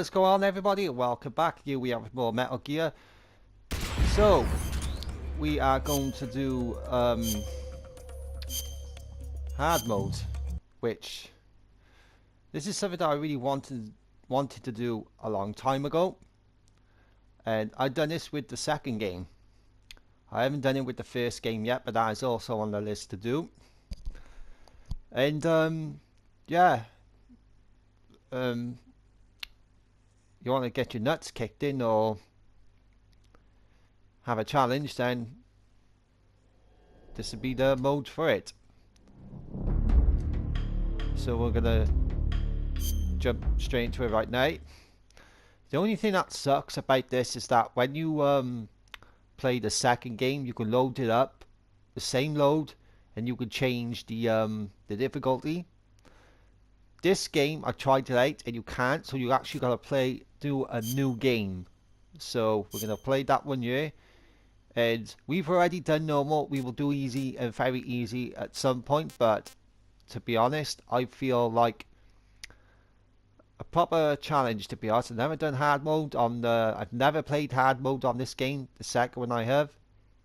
What is going on, everybody? Welcome back. Here we have more Metal Gear. So we are going to do hard mode, which this is something that I really wanted to do a long time ago, and I've done this with the second game. I haven't done it with the first game yet, but that is also on the list to do. And yeah, you want to get your nuts kicked in or have a challenge, then this would be the mode for it. So we're gonna jump straight into it right now. The only thing that sucks about this is that when you play the second game, you can load it up, the same load, and you can change the difficulty. This game, I tried it out and you can't, so you actually gotta do a new game. So we're gonna play that one here, and we've already done normal. We will do easy and very easy at some point, but to be honest, I feel like a proper challenge. To be honest, I've never done hard mode on the. I've never played hard mode on this game. The second one I have,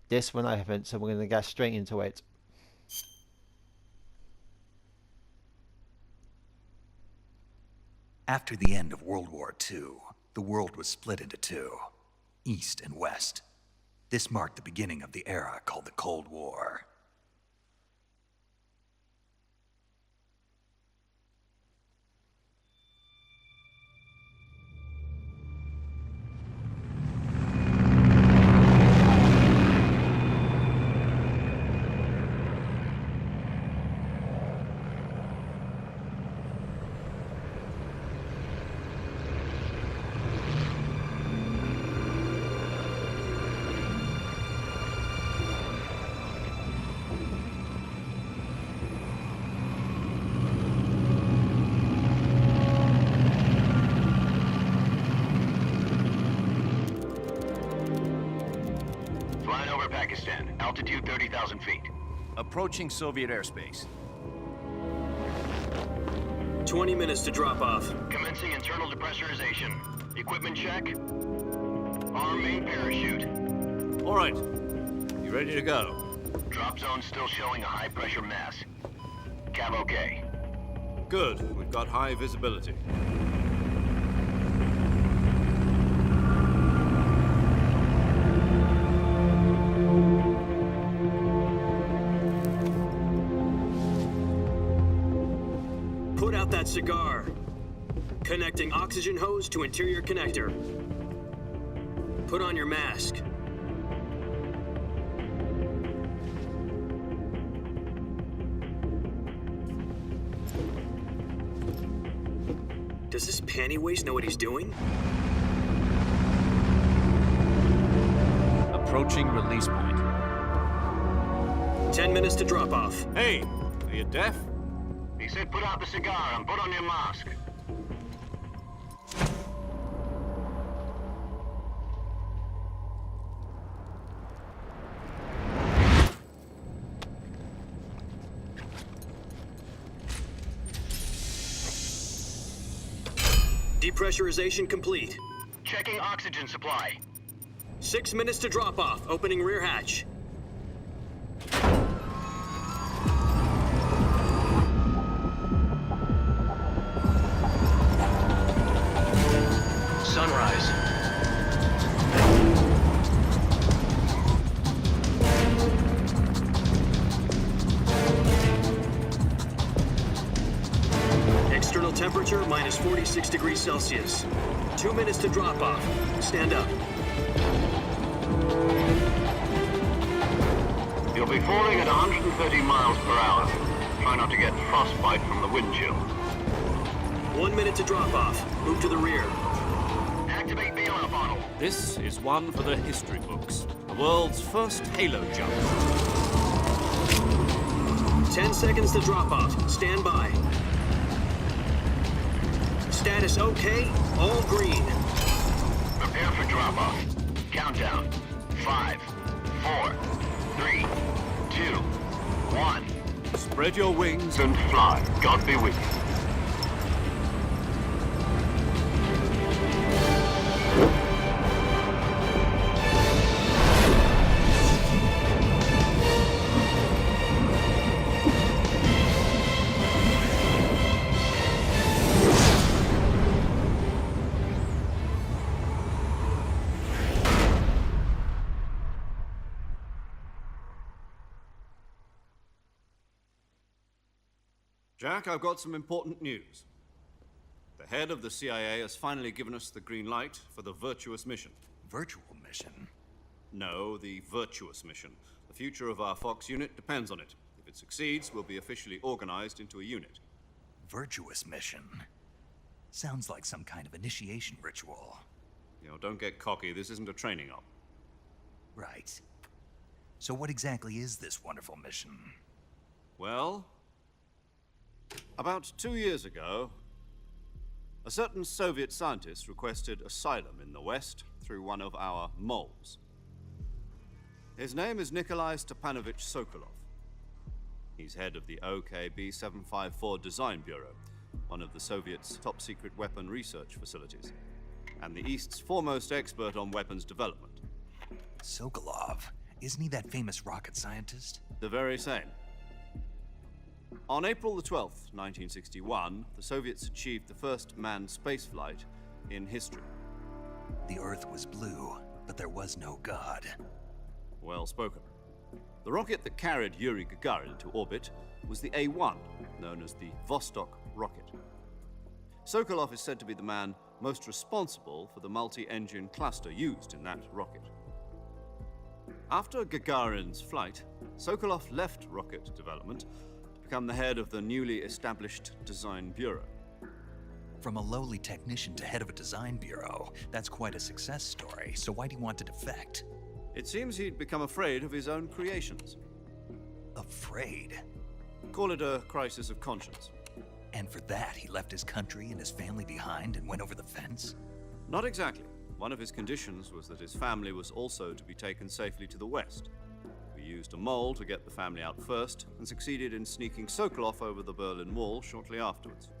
this one I haven't. So we're gonna get straight into it. After the end of World War II, the world was split into two, East and West. This marked the beginning of the era called the Cold War. Altitude 30,000 feet. Approaching Soviet airspace. 20 minutes to drop off. Commencing internal depressurization. Equipment check. Arm main parachute. All right. You ready to go? Drop zone still showing a high pressure mass. Cav okay. Good. We've got high visibility. Put out that cigar. Connecting oxygen hose to interior connector. Put on your mask. Does this panty waste know what he's doing? Approaching release point. 10 minutes to drop off. Hey, are you deaf? He said put out the cigar and put on your mask. Depressurization complete. Checking oxygen supply. 6 minutes to drop off. Opening rear hatch. Sunrise. External temperature minus 46 degrees Celsius. 2 minutes to drop off. Stand up. You'll be falling at 130 miles per hour. Try not to get frostbite from the wind chill. 1 minute to drop off. Move to the rear. Activate bailout bottle. This is one for the history books. The world's first halo jump. 10 seconds to drop off. Stand by. Status okay. All green. Prepare for drop-off. Countdown. 5, 4, 3, 2, 1. Spread your wings And fly. God be with you. Jack, I've got some important news. The head of the CIA has finally given us the green light for the Virtuous Mission. Virtual Mission? No, the Virtuous Mission. The future of our Fox unit depends on it. If it succeeds, we'll be officially organized into a unit. Virtuous Mission? Sounds like some kind of initiation ritual. You know, don't get cocky. This isn't a training op. Right. So what exactly is this wonderful mission? Well, about 2 years ago, a certain Soviet scientist requested asylum in the West through one of our moles. His name is Nikolai Stepanovich Sokolov. He's head of the OKB 754 Design Bureau, one of the Soviets' top-secret weapon research facilities, and the East's foremost expert on weapons development. Sokolov? Isn't he that famous rocket scientist? The very same. On April the 12th, 1961, the Soviets achieved the first manned spaceflight in history. The Earth was blue, but there was no God. Well spoken. The rocket that carried Yuri Gagarin to orbit was the A-1, known as the Vostok rocket. Sokolov is said to be the man most responsible for the multi-engine cluster used in that rocket. After Gagarin's flight, Sokolov left rocket development to become the head of the newly established Design Bureau. From a lowly technician to head of a design bureau, that's quite a success story. So why do you want to defect? It seems he'd become afraid of his own creations. Afraid? Call it a crisis of conscience. And for that, he left his country and his family behind and went over the fence? Not exactly. One of his conditions was that his family was also to be taken safely to the West. We used a mole to get the family out first and succeeded in sneaking Sokolov over the Berlin Wall shortly afterwards.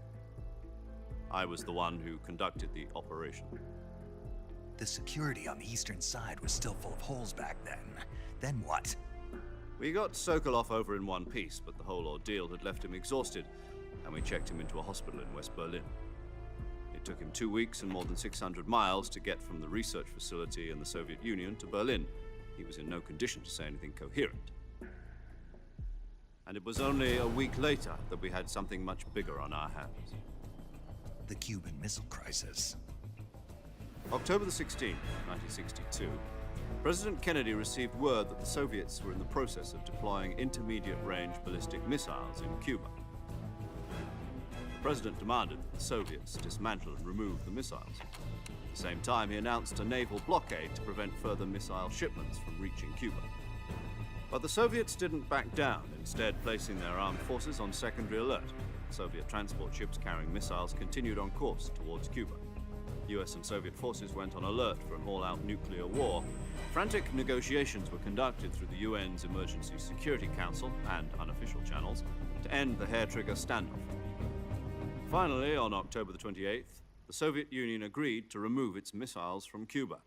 I was the one who conducted the operation. The security on the eastern side was still full of holes back then. Then what? We got Sokolov over in one piece, but the whole ordeal had left him exhausted, and we checked him into a hospital in West Berlin. It took him 2 weeks and more than 600 miles to get from the research facility in the Soviet Union to Berlin. He was in no condition to say anything coherent. And it was only a week later that we had something much bigger on our hands. The Cuban Missile Crisis. October the 16th, 1962, President Kennedy received word that the Soviets were in the process of deploying intermediate-range ballistic missiles in Cuba. The President demanded that the Soviets dismantle and remove the missiles. At the same time, he announced a naval blockade to prevent further missile shipments from reaching Cuba. But the Soviets didn't back down, instead placing their armed forces on secondary alert. Soviet transport ships carrying missiles continued on course towards Cuba. US and Soviet forces went on alert for an all-out nuclear war. Frantic negotiations were conducted through the UN's Emergency Security Council and unofficial channels to end the hair-trigger standoff. Finally, on October the 28th, the Soviet Union agreed to remove its missiles from Cuba,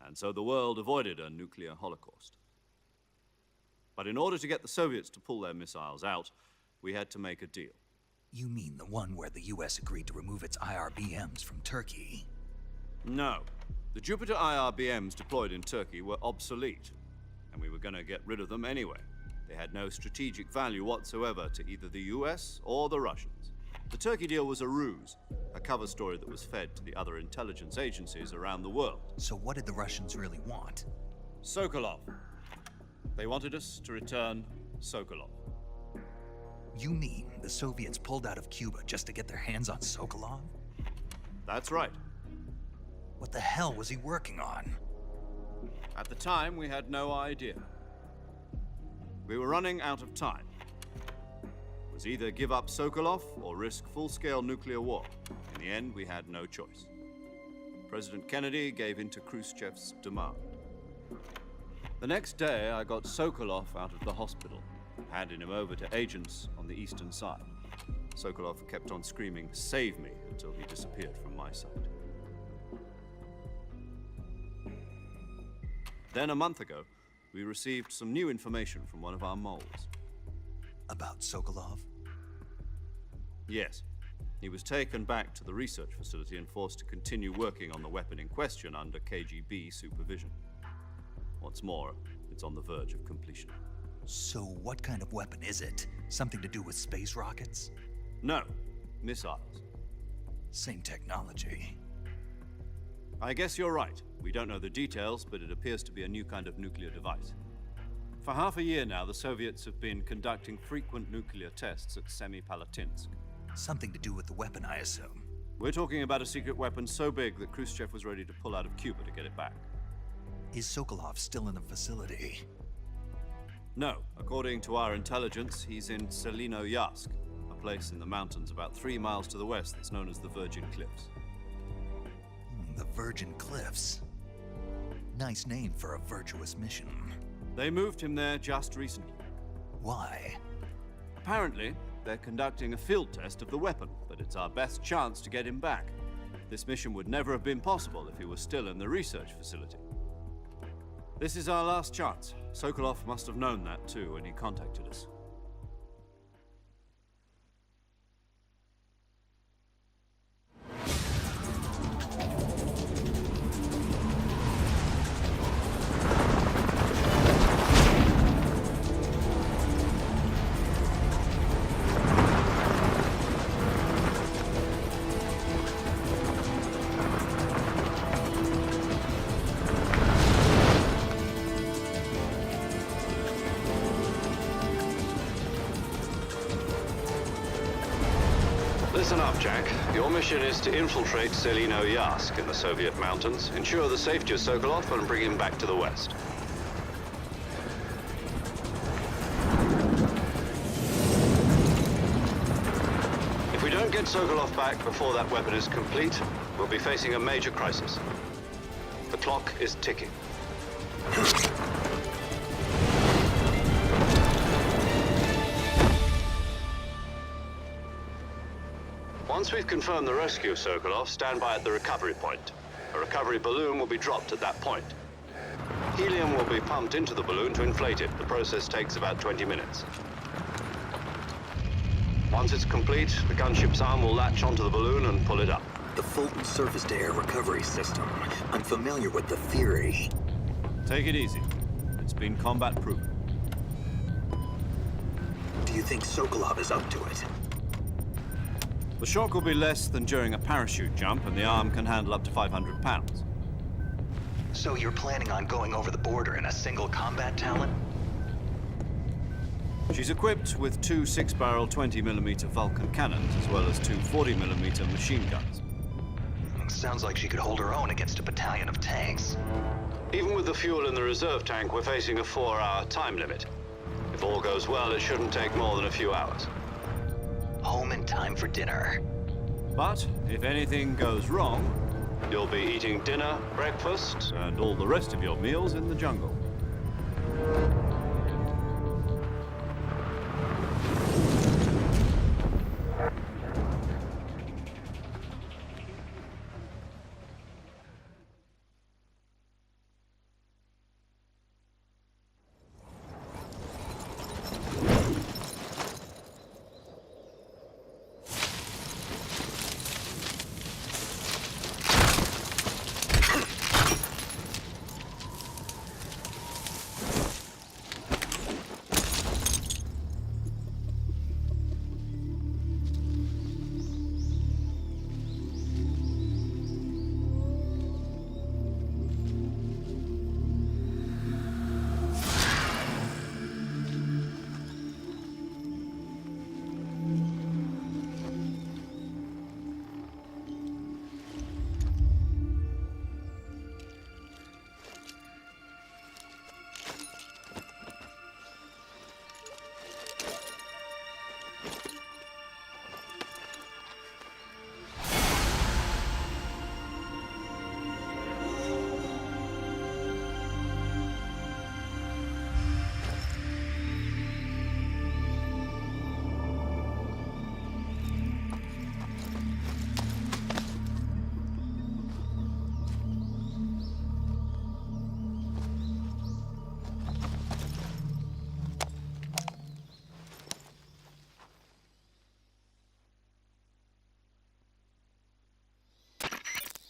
and so the world avoided a nuclear holocaust. But in order to get the Soviets to pull their missiles out, we had to make a deal. You mean the one where the US agreed to remove its IRBMs from Turkey? No. The Jupiter IRBMs deployed in Turkey were obsolete, and we were going to get rid of them anyway. They had no strategic value whatsoever to either the US or the Russians. The Turkey deal was a ruse, a cover story that was fed to the other intelligence agencies around the world. So what did the Russians really want? Sokolov. They wanted us to return Sokolov. You mean the Soviets pulled out of Cuba just to get their hands on Sokolov? That's right. What the hell was he working on? At the time, we had no idea. We were running out of time. It was either give up Sokolov or risk full-scale nuclear war. In the end, we had no choice. President Kennedy gave in to Khrushchev's demand. The next day, I got Sokolov out of the hospital, handing him over to agents on the eastern side. Sokolov kept on screaming, "Save me," until he disappeared from my sight. Then a month ago, we received some new information from one of our moles. About Sokolov? Yes. He was taken back to the research facility and forced to continue working on the weapon in question under KGB supervision. What's more, it's on the verge of completion. So what kind of weapon is it? Something to do with space rockets? No, missiles. Same technology. I guess you're right. We don't know the details, but it appears to be a new kind of nuclear device. For half a year now, the Soviets have been conducting frequent nuclear tests at Semipalatinsk. Something to do with the weapon, I assume. We're talking about a secret weapon so big that Khrushchev was ready to pull out of Cuba to get it back. Is Sokolov still in the facility? No, according to our intelligence, he's in Selino-Yarsk, a place in the mountains about 3 miles to the west that's known as the Virgin Cliffs. The Virgin Cliffs. Nice name for a virtuous mission. They moved him there just recently. Why? Apparently, they're conducting a field test of the weapon, but it's our best chance to get him back. This mission would never have been possible if he was still in the research facility. This is our last chance. Sokolov must have known that too when he contacted us. Listen up, Jack. Your mission is to infiltrate Selino-Yarsk in the Soviet mountains, ensure the safety of Sokolov, and bring him back to the West. If we don't get Sokolov back before that weapon is complete, we'll be facing a major crisis. The clock is ticking. Once we've confirmed the rescue of Sokolov, stand by at the recovery point. A recovery balloon will be dropped at that point. Helium will be pumped into the balloon to inflate it. The process takes about 20 minutes. Once it's complete, the gunship's arm will latch onto the balloon and pull it up. The Fulton surface-to-air recovery system. I'm familiar with the theory. Take it easy. It's been combat-proven. Do you think Sokolov is up to it? The shock will be less than during a parachute jump, and the arm can handle up to 500 pounds. So you're planning on going over the border in a single combat talent? She's equipped with 2 6-barrel 20mm Vulcan cannons, as well as 2 40mm machine guns. Sounds like she could hold her own against a battalion of tanks. Even with the fuel in the reserve tank, we're facing a 4-hour time limit. If all goes well, it shouldn't take more than a few hours. Home in time for dinner. But if anything goes wrong, You'll be eating dinner, breakfast, and all the rest of your meals in the jungle.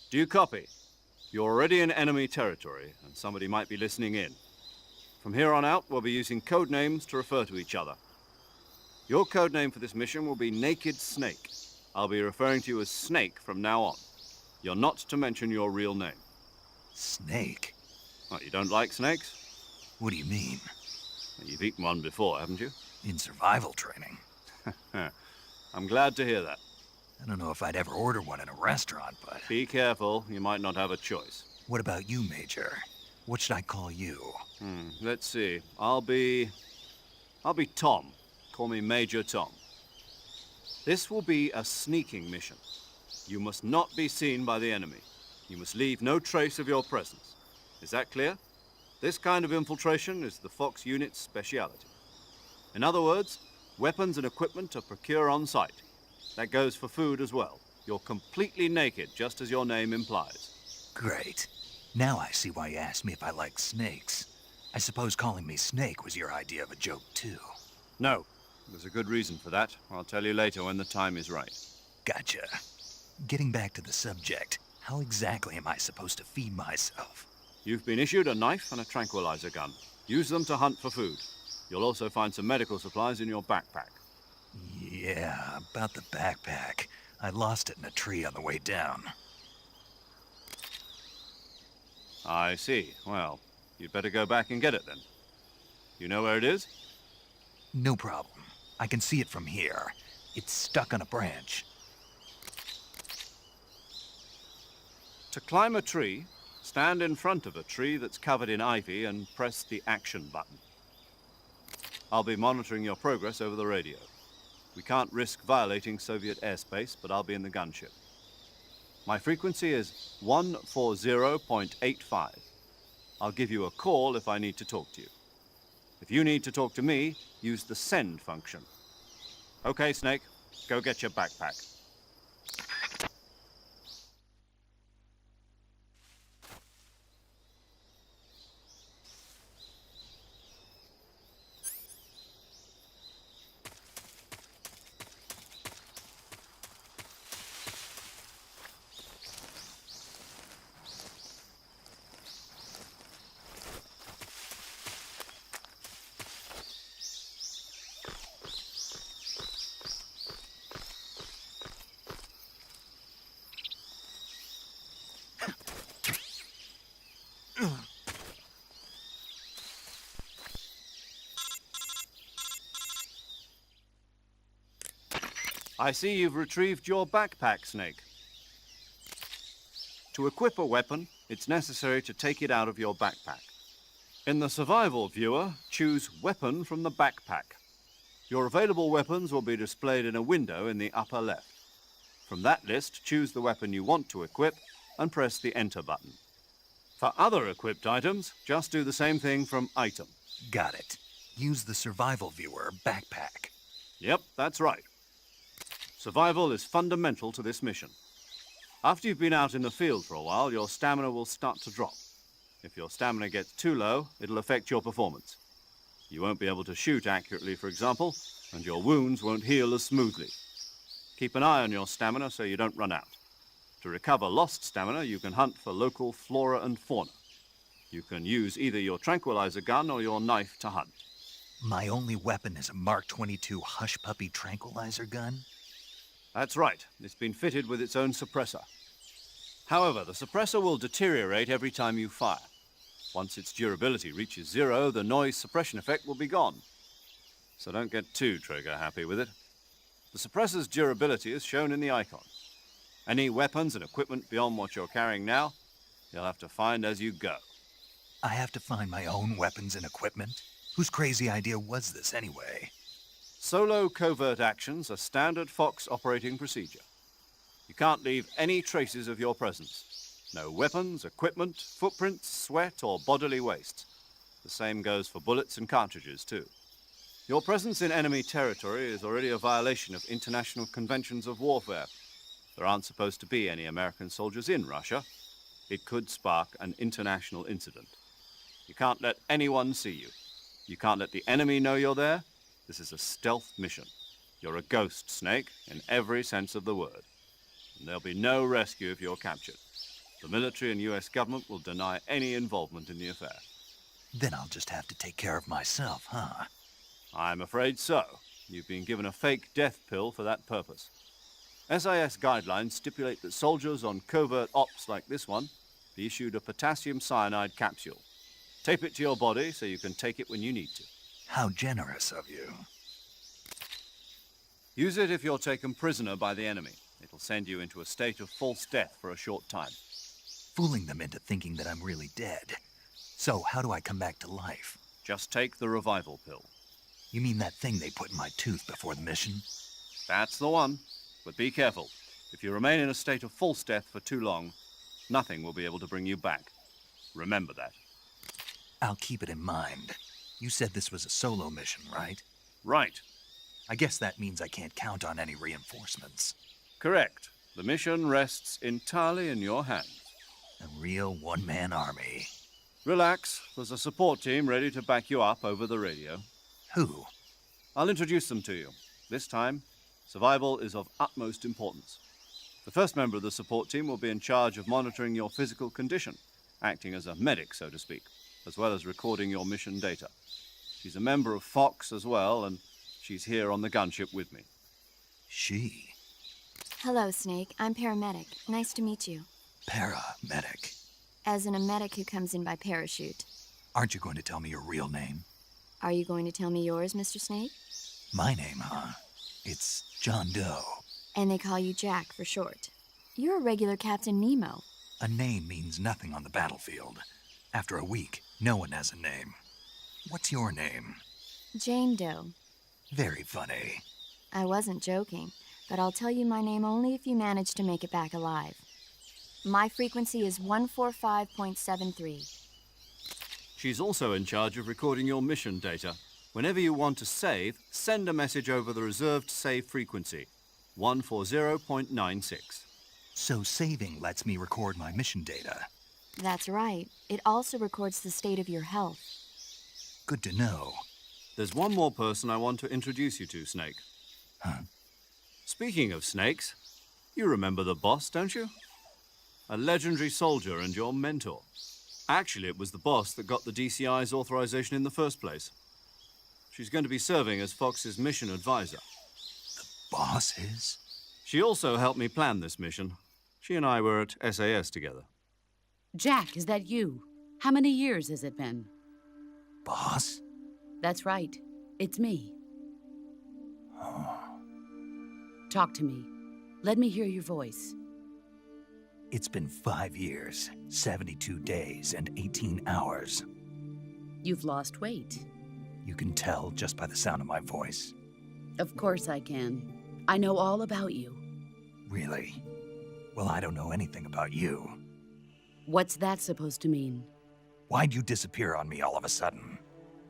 Do you copy? You're already in enemy territory, and somebody might be listening in. From here on out, we'll be using code names to refer to each other. Your code name for this mission will be Naked Snake. I'll be referring to you as Snake from now on. You're not to mention your real name. Snake? What, you don't like snakes? What do you mean? You've eaten one before, haven't you? In survival training? I'm glad to hear that. I don't know if I'd ever order one in a restaurant, but... Be careful, you might not have a choice. What about you, Major? What should I call you? Let's see. I'll be Tom. Call me Major Tom. This will be a sneaking mission. You must not be seen by the enemy. You must leave no trace of your presence. Is that clear? This kind of infiltration is the Fox unit's speciality. In other words, weapons and equipment are procured on site. That goes for food as well. You're completely naked, just as your name implies. Great. Now I see why you asked me if I like snakes. I suppose calling me Snake was your idea of a joke, too. No, there's a good reason for that. I'll tell you later when the time is right. Gotcha. Getting back to the subject, how exactly am I supposed to feed myself? You've been issued a knife and a tranquilizer gun. Use them to hunt for food. You'll also find some medical supplies in your backpack. Yeah, about the backpack. I lost it in a tree on the way down. I see. Well, you'd better go back and get it then. You know where it is? No problem. I can see it from here. It's stuck on a branch. To climb a tree, stand in front of a tree that's covered in ivy and press the action button. I'll be monitoring your progress over the radio. We can't risk violating Soviet airspace, but I'll be in the gunship. My frequency is 140.85. I'll give you a call if I need to talk to you. If you need to talk to me, use the send function. Okay, Snake, go get your backpack. I see you've retrieved your backpack, Snake. To equip a weapon, it's necessary to take it out of your backpack. In the survival viewer, choose Weapon from the backpack. Your available weapons will be displayed in a window in the upper left. From that list, choose the weapon you want to equip and press the Enter button. For other equipped items, just do the same thing from Item. Got it. Use the survival viewer backpack. Yep, that's right. Survival is fundamental to this mission. After you've been out in the field for a while, your stamina will start to drop. If your stamina gets too low, it'll affect your performance. You won't be able to shoot accurately, for example, and your wounds won't heal as smoothly. Keep an eye on your stamina so you don't run out. To recover lost stamina, you can hunt for local flora and fauna. You can use either your tranquilizer gun or your knife to hunt. My only weapon is a Mark 22 Hush Puppy tranquilizer gun? That's right. It's been fitted with its own suppressor. However, the suppressor will deteriorate every time you fire. Once its durability reaches 0, the noise suppression effect will be gone. So don't get too trigger-happy with it. The suppressor's durability is shown in the icon. Any weapons and equipment beyond what you're carrying now, you'll have to find as you go. I have to find my own weapons and equipment? Whose crazy idea was this, anyway? Solo covert actions are standard Fox operating procedure. You can't leave any traces of your presence. No weapons, equipment, footprints, sweat, or bodily waste. The same goes for bullets and cartridges, too. Your presence in enemy territory is already a violation of international conventions of warfare. There aren't supposed to be any American soldiers in Russia. It could spark an international incident. You can't let anyone see you. You can't let the enemy know you're there. This is a stealth mission. You're a ghost, Snake, in every sense of the word. And there'll be no rescue if you're captured. The military and US government will deny any involvement in the affair. Then I'll just have to take care of myself, huh? I'm afraid so. You've been given a fake death pill for that purpose. SIS guidelines stipulate that soldiers on covert ops like this one be issued a potassium cyanide capsule. Tape it to your body so you can take it when you need to. How generous of you. Use it if you're taken prisoner by the enemy. It'll send you into a state of false death for a short time. Fooling them into thinking that I'm really dead. So, how do I come back to life? Just take the revival pill. You mean that thing they put in my tooth before the mission? That's the one. But be careful. If you remain in a state of false death for too long, nothing will be able to bring you back. Remember that. I'll keep it in mind. You said this was a solo mission, right? Right. I guess that means I can't count on any reinforcements. Correct. The mission rests entirely in your hands. A real one-man army. Relax. There's a support team ready to back you up over the radio. Who? I'll introduce them to you. This time, survival is of utmost importance. The first member of the support team will be in charge of monitoring your physical condition, acting as a medic, so to speak, as well as recording your mission data. She's a member of Fox as well, and she's here on the gunship with me. She? Hello, Snake. I'm paramedic. Nice to meet you. Paramedic. As in a medic who comes in by parachute. Aren't you going to tell me your real name? Are you going to tell me yours, Mr. Snake? My name, huh? It's John Doe. And they call you Jack for short. You're a regular Captain Nemo. A name means nothing on the battlefield. After a week, no one has a name. What's your name? Jane Doe. Very funny. I wasn't joking, but I'll tell you my name only if you manage to make it back alive. My frequency is 145.73. She's also in charge of recording your mission data. Whenever you want to save, send a message over the reserved save frequency, 140.96. So saving lets me record my mission data. That's right. It also records the state of your health. Good to know. There's one more person I want to introduce you to, Snake. Huh? Speaking of snakes, you remember the boss, don't you? A legendary soldier and your mentor. Actually, it was the boss that got the DCI's authorization in the first place. She's going to be serving as Fox's mission advisor. The boss is? She also helped me plan this mission. She and I were at SAS together. Jack, is that you? How many years has it been? Boss? That's right. It's me. Talk to me. Let me hear your voice. It's been 5 years, 72 days, and 18 hours. You've lost weight. You can tell just by the sound of my voice. Of course I can. I know all about you. Really? Well, I don't know anything about you. What's that supposed to mean? Why'd you disappear on me all of a sudden?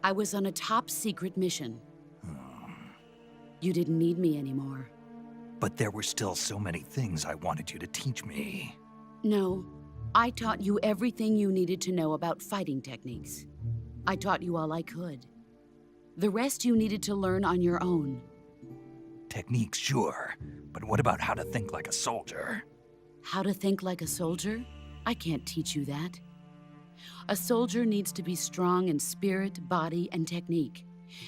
I was on a top-secret mission. You didn't need me anymore. But there were still so many things I wanted you to teach me. No, I taught you everything you needed to know about fighting techniques. I taught you all I could. The rest you needed to learn on your own. Techniques, sure. But what about how to think like a soldier? How to think like a soldier? I can't teach you that. A soldier needs to be strong in spirit, body, and technique.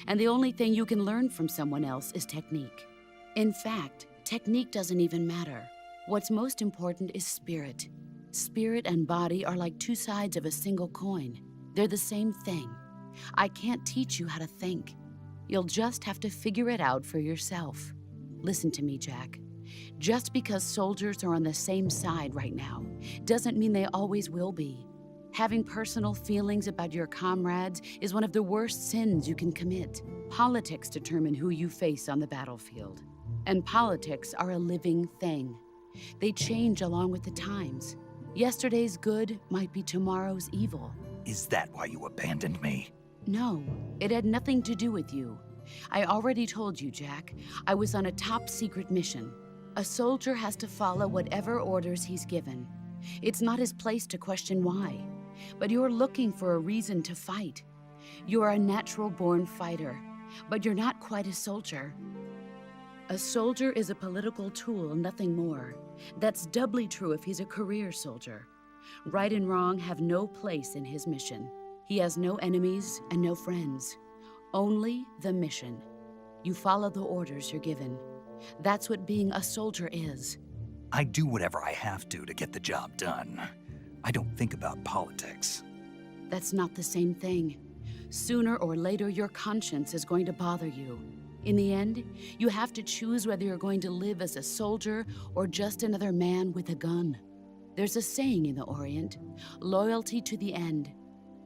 And the only thing you can learn from someone else is technique. In fact, technique doesn't even matter. What's most important is spirit. Spirit and body are like two sides of a single coin. They're the same thing. I can't teach you how to think. You'll just have to figure it out for yourself. Listen to me, Jack. Just because soldiers are on the same side right now doesn't mean they always will be. Having personal feelings about your comrades is one of the worst sins you can commit. Politics determine who you face on the battlefield. And politics are a living thing. They change along with the times. Yesterday's good might be tomorrow's evil. Is that why you abandoned me? No, it had nothing to do with you. I already told you, Jack. I was on a top-secret mission. A soldier has to follow whatever orders he's given. It's not his place to question why. But you're looking for a reason to fight. You are a natural-born fighter, but you're not quite a soldier. A soldier is a political tool, nothing more. That's doubly true if he's a career soldier. Right and wrong have no place in his mission. He has no enemies and no friends. Only the mission. You follow the orders you're given. That's what being a soldier is. I do whatever I have to get the job done. I don't think about politics. That's not the same thing. Sooner or later, your conscience is going to bother you. In the end, you have to choose whether you're going to live as a soldier or just another man with a gun. There's a saying in the Orient, loyalty to the end.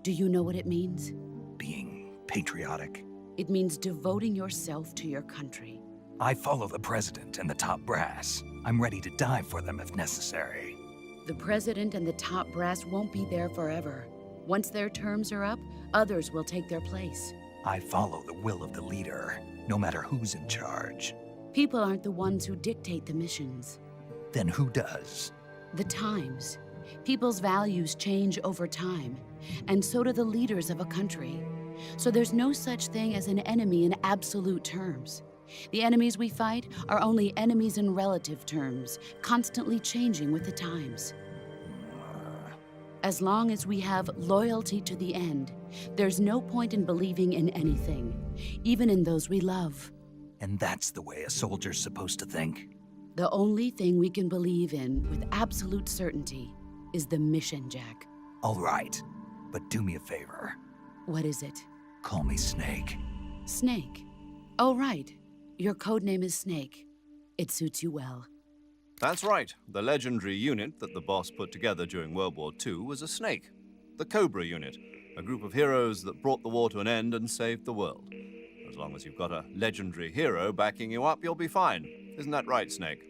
Do you know what it means? Being patriotic. It means devoting yourself to your country. I follow the president and the top brass. I'm ready to die for them if necessary. The president and the top brass won't be there forever. Once their terms are up, others will take their place. I follow the will of the leader, no matter who's in charge. People aren't the ones who dictate the missions. Then who does? The times. People's values change over time, and so do the leaders of a country. So there's no such thing as an enemy in absolute terms. The enemies we fight are only enemies in relative terms, constantly changing with the times. As long as we have loyalty to the end, there's no point in believing in anything, even in those we love. And that's the way a soldier's supposed to think? The only thing we can believe in with absolute certainty is the mission, Jack. All right, but do me a favor. What is it? Call me Snake. Snake. Oh, right. Your code name is Snake. It suits you well. That's right. The legendary unit that the boss put together during World War II was a snake. The Cobra unit, a group of heroes that brought the war to an end and saved the world. As long as you've got a legendary hero backing you up, you'll be fine. Isn't that right, Snake?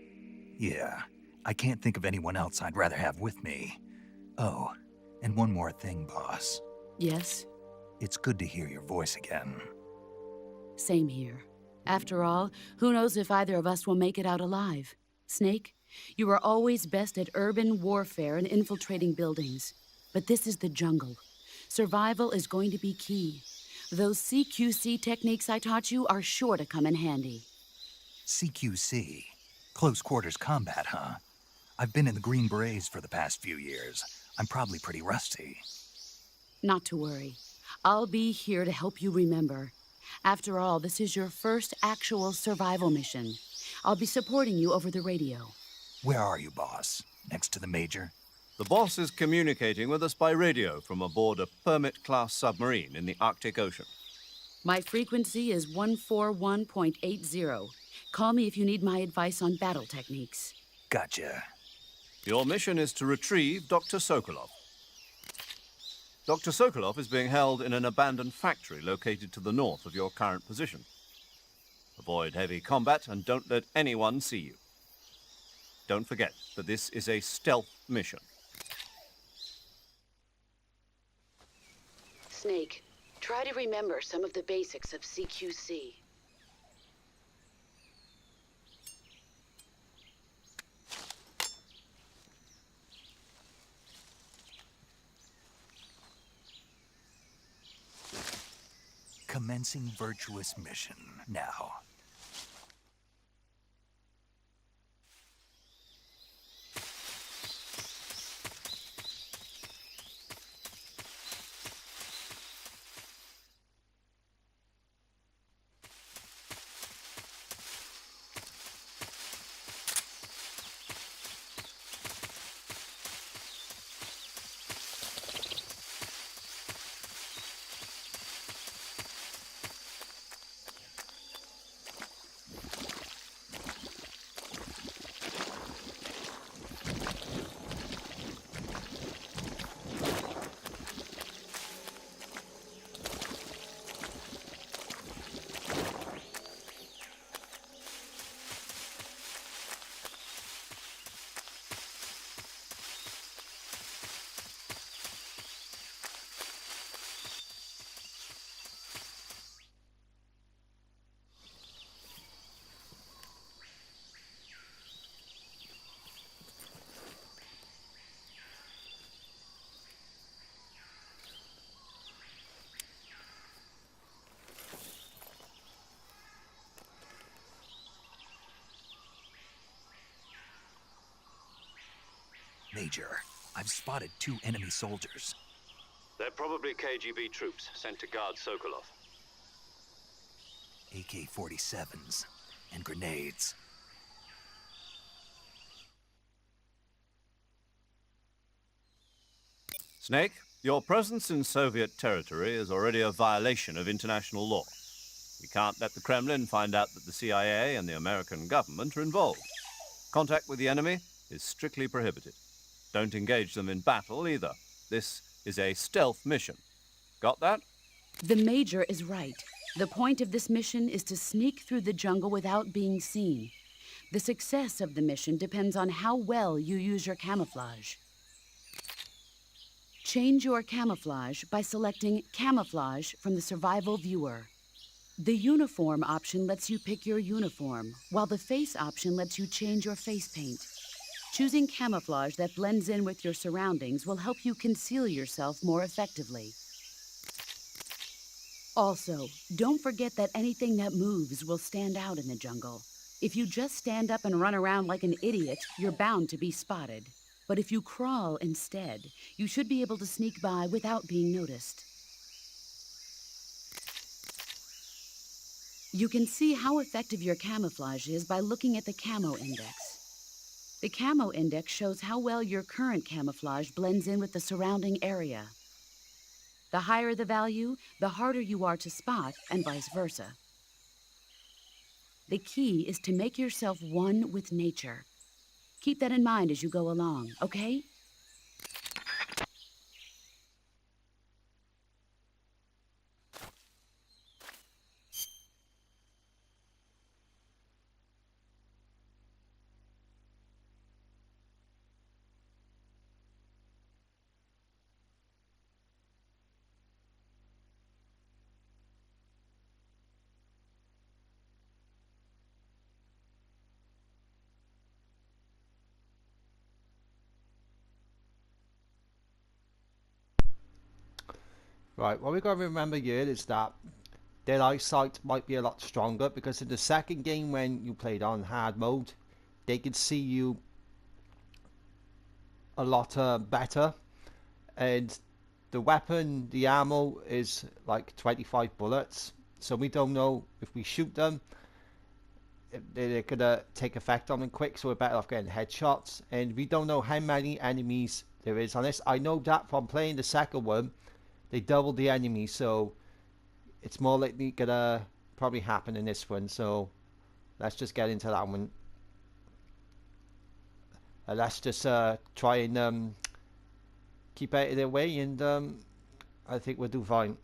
Yeah, I can't think of anyone else I'd rather have with me. Oh, and one more thing, boss. Yes? It's good to hear your voice again. Same here. After all, who knows if either of us will make it out alive? Snake, you were always best at urban warfare and infiltrating buildings. But this is the jungle. Survival is going to be key. Those CQC techniques I taught you are sure to come in handy. CQC? Close quarters combat, huh? I've been in the Green Berets for the past few years. I'm probably pretty rusty. Not to worry. I'll be here to help you remember. After all, this is your first actual survival mission. I'll be supporting you over the radio. Where are you, boss? Next to the Major? The boss is communicating with us by radio from aboard a Permit-class submarine in the Arctic Ocean. My frequency is 141.80. Call me if you need my advice on battle techniques. Gotcha. Your mission is to retrieve Dr. Sokolov. Dr. Sokolov is being held in an abandoned factory located to the north of your current position. Avoid heavy combat and don't let anyone see you. Don't forget that this is a stealth mission. Snake, try to remember some of the basics of CQC. Commencing Virtuous Mission now. Major, I've spotted 2 enemy soldiers. They're probably KGB troops sent to guard Sokolov. AK-47s, and grenades. Snake, your presence in Soviet territory is already a violation of international law. We can't let the Kremlin find out that the CIA and the American government are involved. Contact with the enemy is strictly prohibited. Don't engage them in battle either. This is a stealth mission. Got that? The Major is right. The point of this mission is to sneak through the jungle without being seen. The success of the mission depends on how well you use your camouflage. Change your camouflage by selecting Camouflage from the Survival Viewer. The Uniform option lets you pick your uniform, while the Face option lets you change your face paint. Choosing camouflage that blends in with your surroundings will help you conceal yourself more effectively. Also, don't forget that anything that moves will stand out in the jungle. If you just stand up and run around like an idiot, you're bound to be spotted. But if you crawl instead, you should be able to sneak by without being noticed. You can see how effective your camouflage is by looking at the Camo Index. The Camo Index shows how well your current camouflage blends in with the surrounding area. The higher the value, the harder you are to spot, and vice versa. The key is to make yourself one with nature. Keep that in mind as you go along, okay? Right, what we got to remember here is that their eyesight might be a lot stronger, because in the second game when you played on hard mode, they could see you a lot better, and the weapon, the ammo is like 25 bullets, so we don't know if we shoot them if they're gonna take effect on them quick, so we're better off getting headshots. And we don't know how many enemies there is on this. I know that from playing the second one, they doubled the enemies, so it's more likely gonna probably happen in this one. So let's just get into that one. Let's just try and keep out of their way, and I think we'll do fine.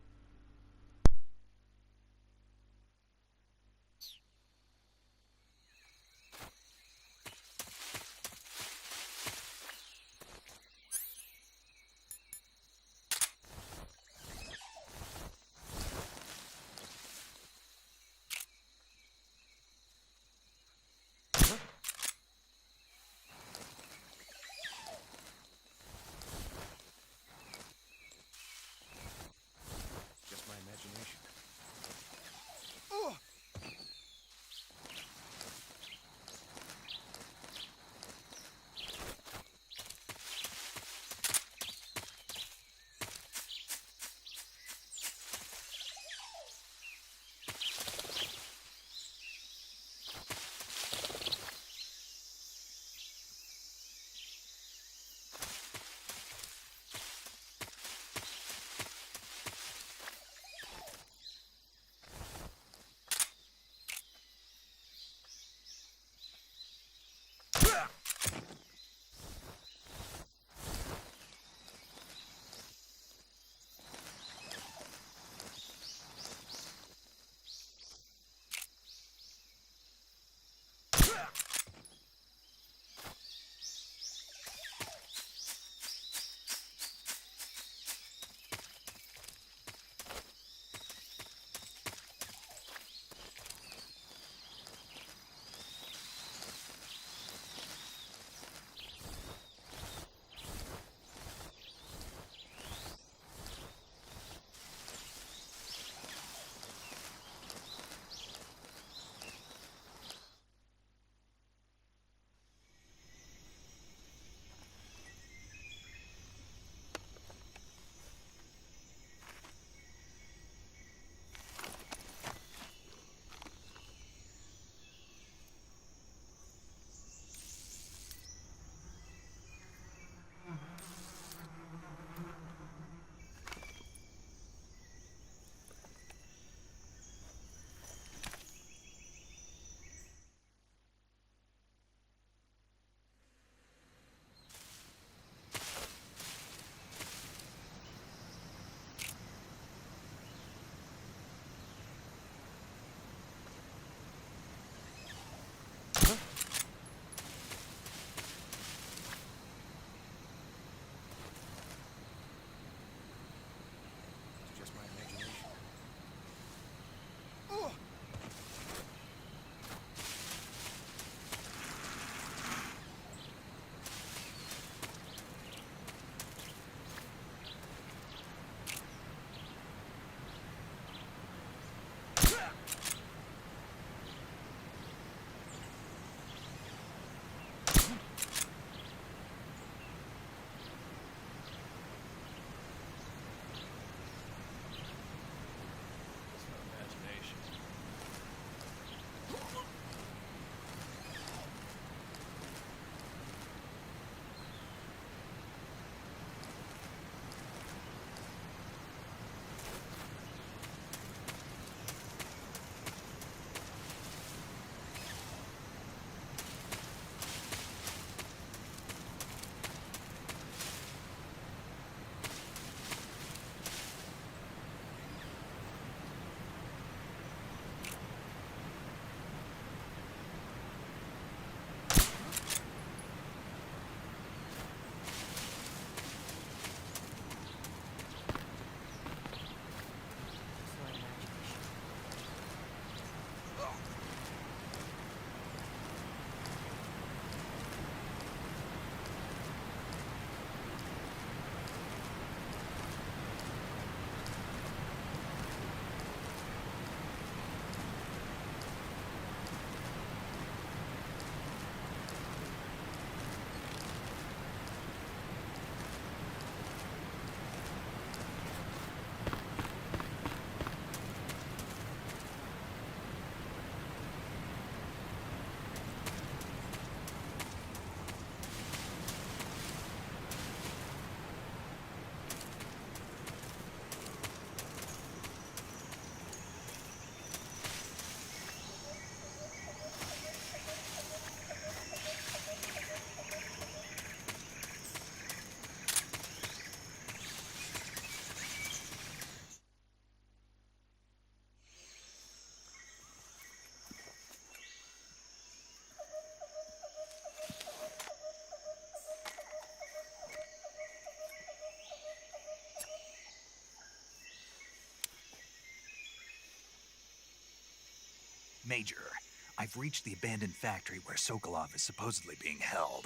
Major, I've reached the abandoned factory where Sokolov is supposedly being held.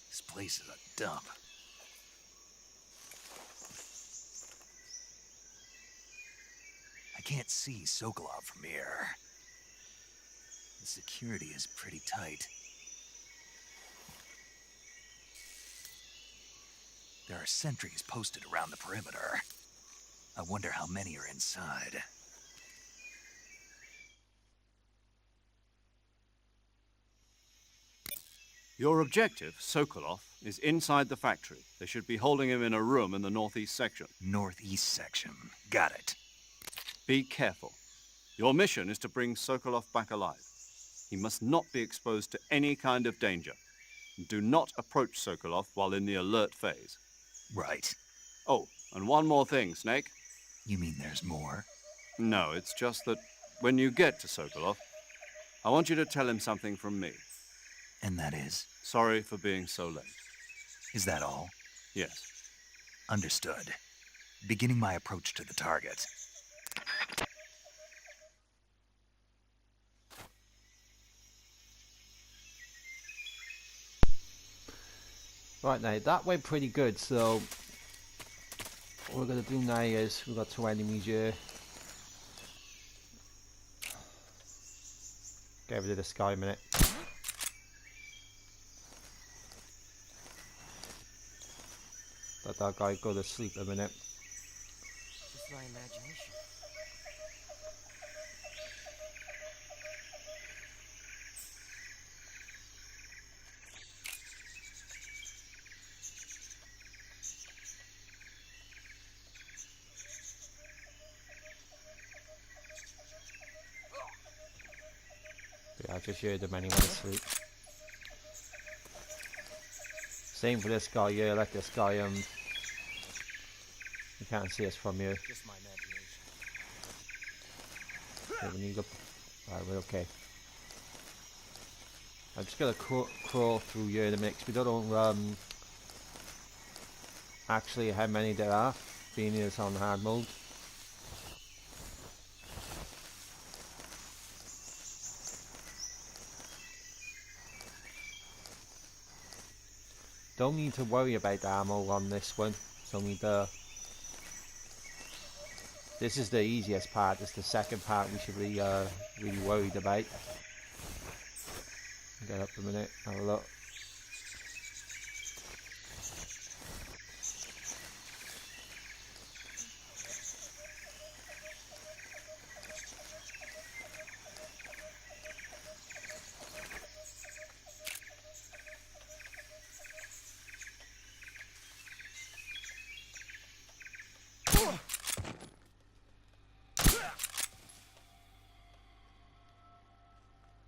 This place is a dump. I can't see Sokolov from here. The security is pretty tight. There are sentries posted around the perimeter. I wonder how many are inside. Your objective, Sokolov, is inside the factory. They should be holding him in a room in the northeast section. Northeast section. Got it. Be careful. Your mission is to bring Sokolov back alive. He must not be exposed to any kind of danger. Do not approach Sokolov while in the alert phase. Right. Oh, and one more thing, Snake. You mean there's more? No, it's just that when you get to Sokolov, I want you to tell him something from me. And that is? Sorry for being so late. Is that all? Yes. Understood. Beginning my approach to the target. Right now, that went pretty good, so what we're going to do now is we've got 2 enemies here. Get rid of this guy a minute. Let that guy go to sleep a minute. Just my imagination. Yeah, I just heard him and he went to sleep. Same for this guy here, let this guy, you can't see us from here. Just my imagination. Okay, we need to, right, we're okay. I'm just gonna crawl through here in a minute, 'cause we don't know, actually how many there are, being it's on hard mode. Don't need to worry about the ammo on this one. It's only the... This is the easiest part. It's the second part we should be really worried about. Get up a minute, have a look.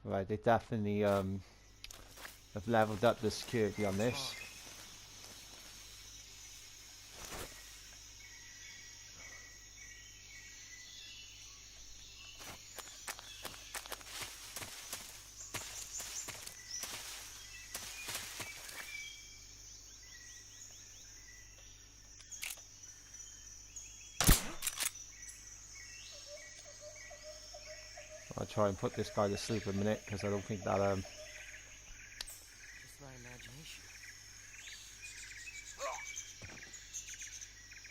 Right, they definitely have leveled up the security on this. I'll try and put this guy to sleep a minute because I don't think that Just my imagination.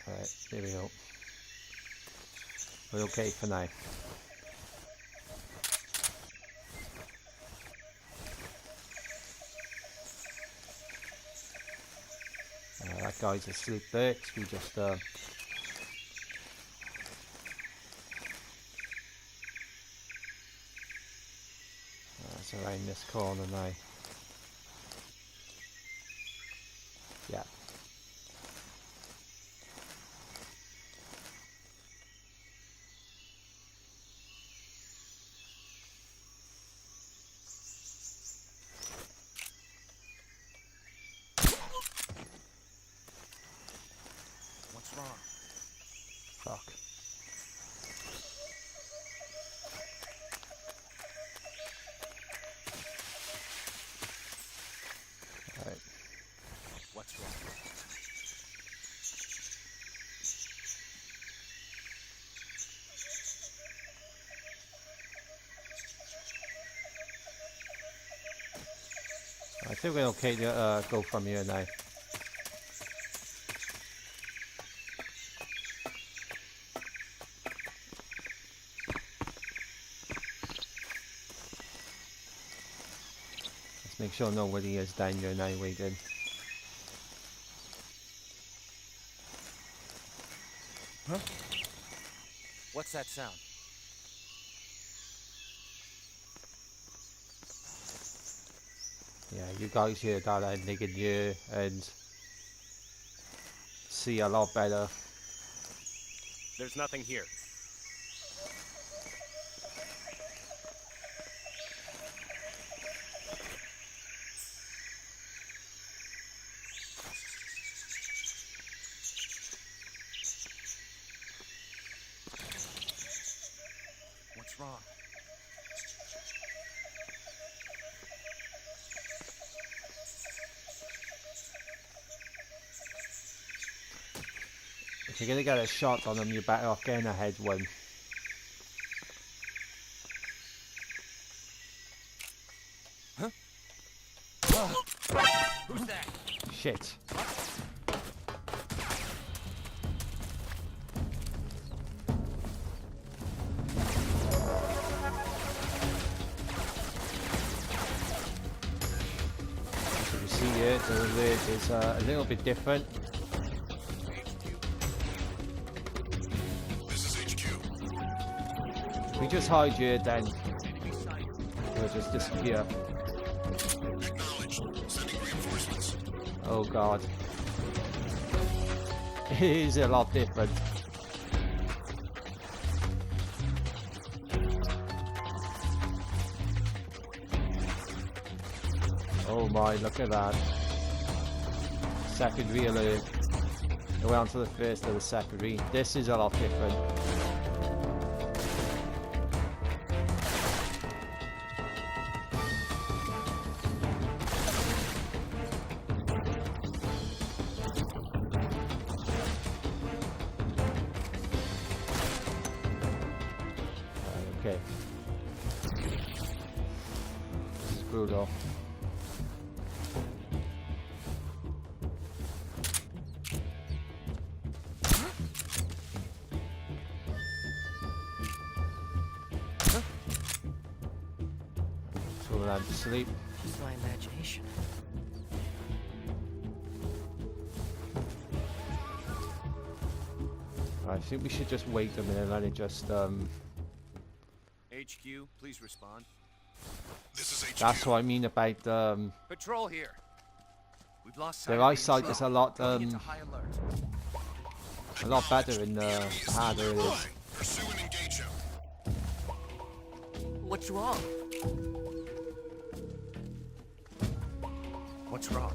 Alright, there we go. We're okay for now. That guy's asleep there, 'cause we just that's around this corner now. Yeah. What's wrong? Fuck. think we're okay to go from here now. Let's make sure nobody is down here now waiting. Huh? What's that sound? Yeah, you guys hear that, and they can hear and see a lot better. There's nothing here. What's wrong? If you're gonna get a shot on them, you're better off getting a head one. Huh? Who's that? Shit. So you see here, the lid is a little bit different. If we just hide here, then we'll just disappear. Oh god. It is a lot different. Oh my, look at that. Secondary alert. It went on to the first of the secondary. This is a lot different. Okay. This is brutal. So we'll have to sleep. It's my imagination. I think we should just wait a minute and let it just HQ, please respond. This is HQ. that's what I mean about Patrol here. We've lost sight their of the eyesight intruder. is a lot Going into high alert. better in harder it is. Right. Pursue and engage him. What's wrong? What's wrong?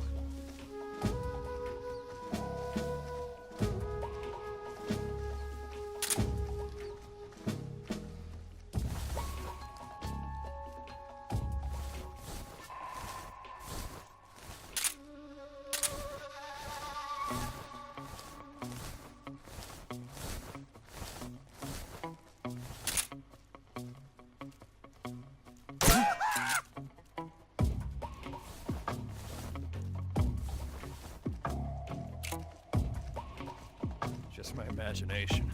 Just my imagination.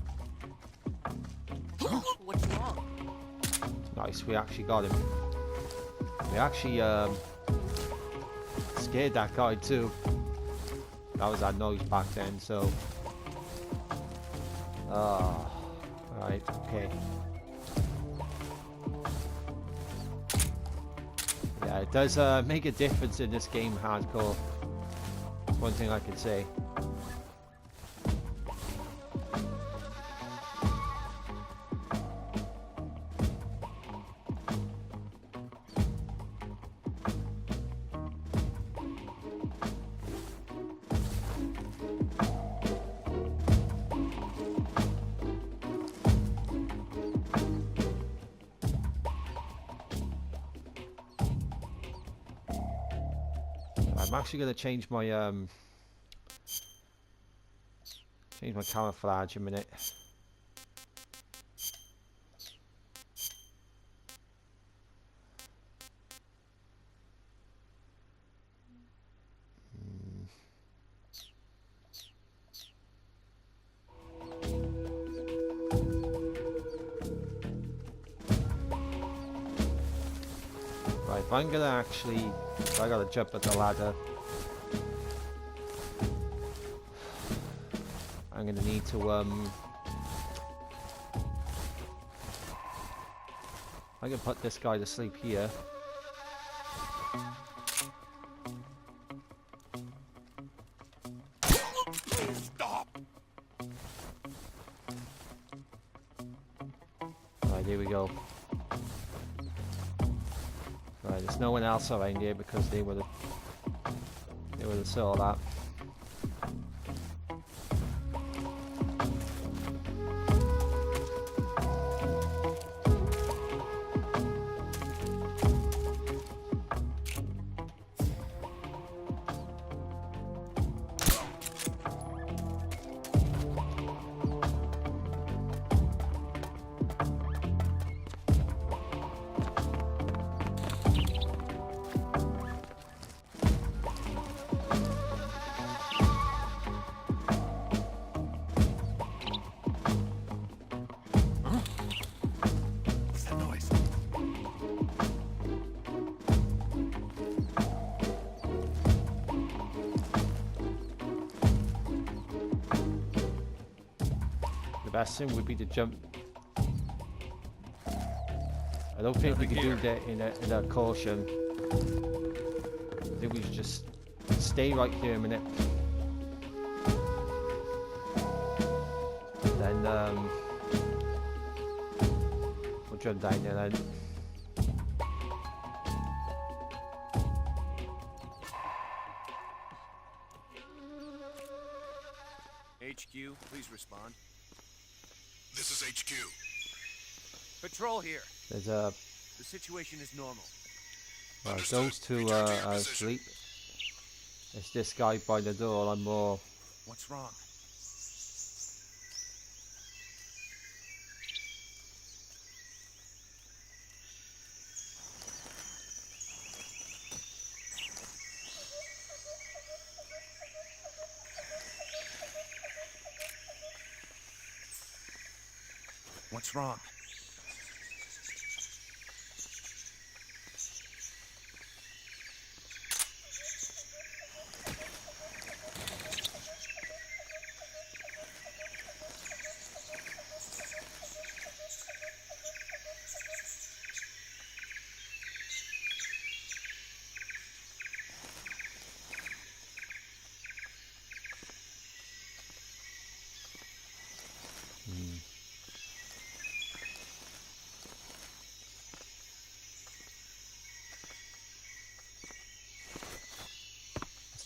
What's wrong? Nice, we actually got him. We actually scared that guy too. That was that noise back then, so right, okay. Yeah, it does make a difference in this game, hardcore. That's one thing I can say. I'm actually going to change my camouflage a minute. if I'm gonna actually... I gotta jump at the ladder. I'm gonna need to, I can put this guy to sleep here. Stop! Right, here we go. Right, there's no one else around here because they would have saw that. What's that noise? The best thing would be to jump. I don't think we can do that in a caution. I think we should just stay right here a minute. Then we'll jump down there then. HQ, please respond. This is HQ. Patrol here. There's a... The situation is normal. those two are asleep. It's this guy by the door. I'm more... What's wrong? What's wrong?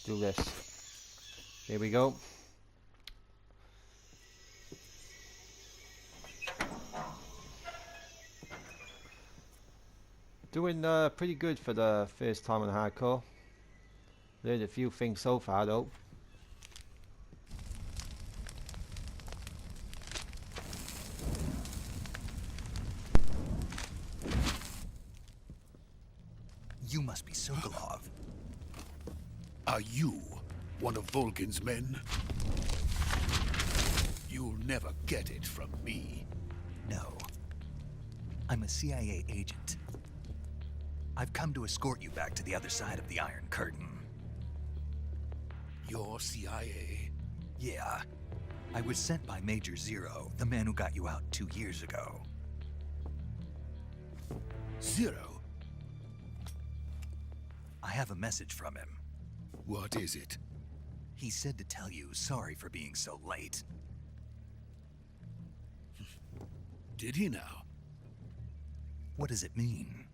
Do this. Here we go. Doing pretty good for the first time on hardcore. Learned a few things so far though. You must be Sokolov. Are you one of Volgin's men? You'll never get it from me. No. I'm a CIA agent. I've come to escort you back to the other side of the Iron Curtain. You're CIA? Yeah. I was sent by Major Zero, the man who got you out 2 years ago. Zero? I have a message from him. What is it? He said to tell you sorry for being so late. Did he now? What does it mean?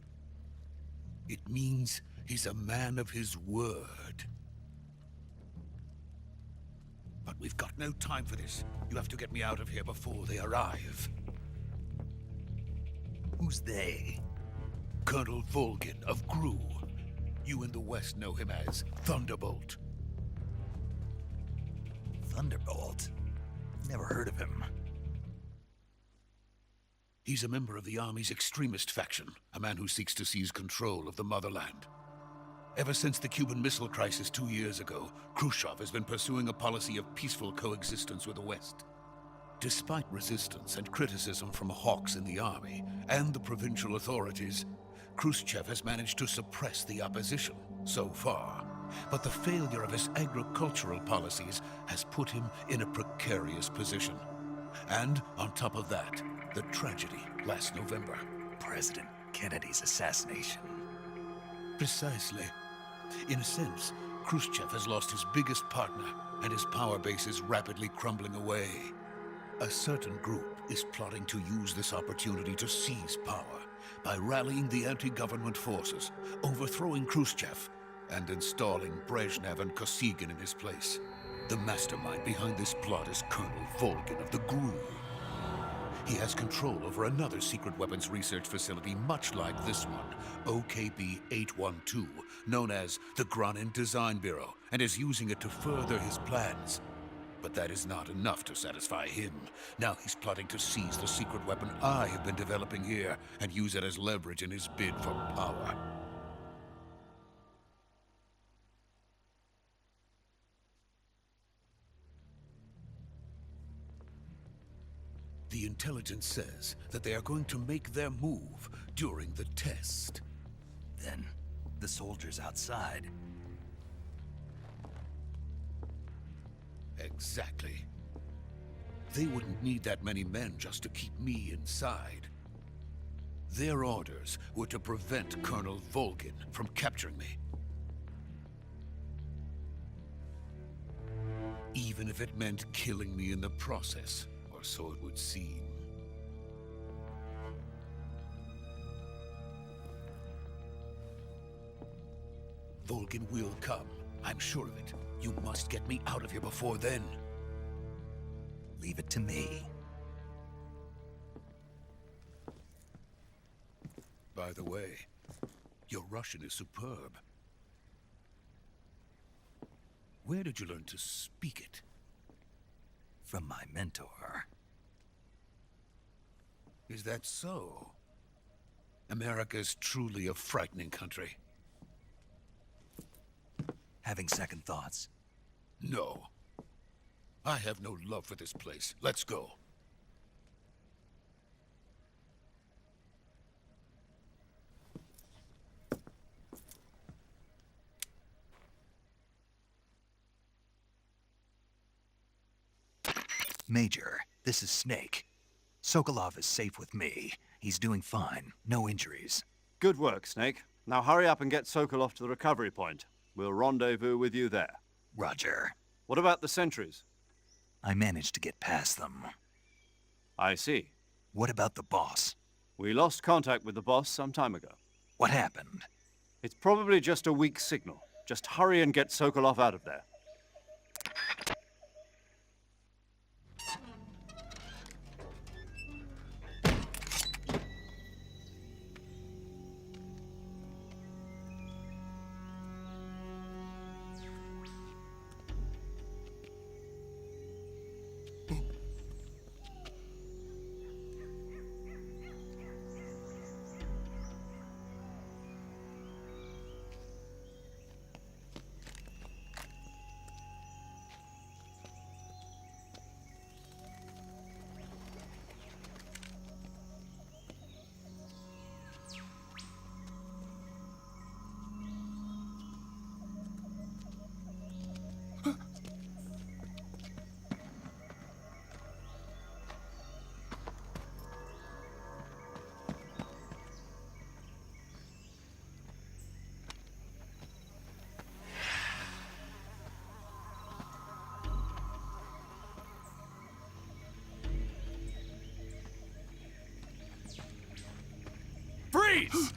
It means he's a man of his word. But we've got no time for this. You have to get me out of here before they arrive. Who's they? Colonel Volgin of Gru. You in the West know him as Thunderbolt. Thunderbolt? Never heard of him. He's a member of the Army's extremist faction, a man who seeks to seize control of the motherland. Ever since the Cuban Missile Crisis 2 years ago, Khrushchev has been pursuing a policy of peaceful coexistence with the West. Despite resistance and criticism from hawks in the Army and the provincial authorities, Khrushchev has managed to suppress the opposition, so far. But the failure of his agricultural policies has put him in a precarious position. And on top of that, the tragedy last November. President Kennedy's assassination. Precisely. In a sense, Khrushchev has lost his biggest partner, and his power base is rapidly crumbling away. A certain group is plotting to use this opportunity to seize power by rallying the anti-government forces, overthrowing Khrushchev, and installing Brezhnev and Kosygin in his place. The mastermind behind this plot is Colonel Vol'gin of the GRU. He has control over another secret weapons research facility much like this one, OKB-812, known as the Granin Design Bureau, and is using it to further his plans. But that is not enough to satisfy him. Now he's plotting to seize the secret weapon I have been developing here and use it as leverage in his bid for power. The intelligence says that they are going to make their move during the test. Then, the soldiers outside. Exactly. They wouldn't need that many men just to keep me inside. Their orders were to prevent Colonel Vol'gin from capturing me. Even if it meant killing me in the process, or so it would seem. Vol'gin will come. I'm sure of it. You must get me out of here before then. Leave it to me. By the way, your Russian is superb. Where did you learn to speak it? From my mentor. Is that so? America is truly a frightening country. Having second thoughts? No. I have no love for this place. Let's go. Major, this is Snake. Sokolov is safe with me. He's doing fine. No injuries. Good work, Snake. Now hurry up and get Sokolov to the recovery point. We'll rendezvous with you there. Roger. What about the sentries? I managed to get past them. I see. What about the boss? We lost contact with the boss some time ago. What happened? It's probably just a weak signal. Just hurry and get Sokolov out of there. Freeze!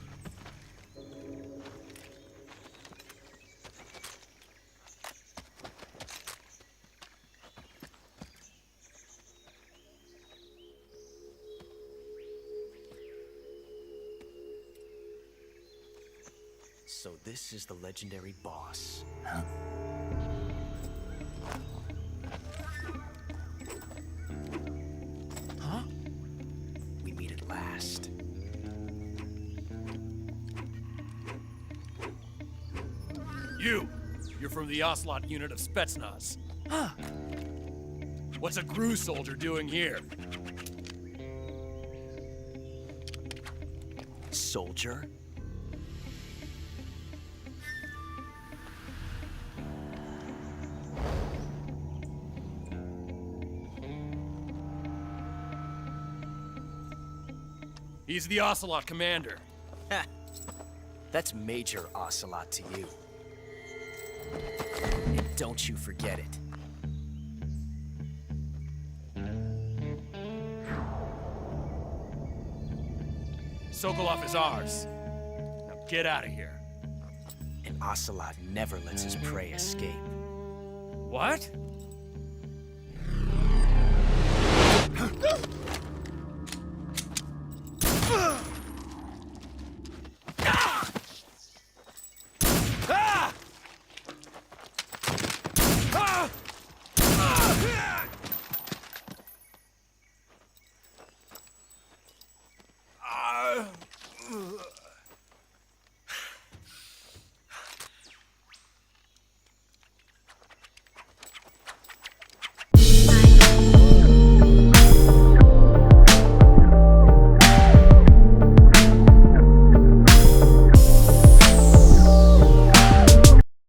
So this is the legendary boss. Huh? Huh? We meet at last. You're from the Ocelot unit of Spetsnaz. Huh? What's a GRU soldier doing here? Soldier? He's the Ocelot commander. Ha! That's Major Ocelot to you. And don't you forget it. Sokolov is ours. Now get out of here. And Ocelot never lets his prey escape. What?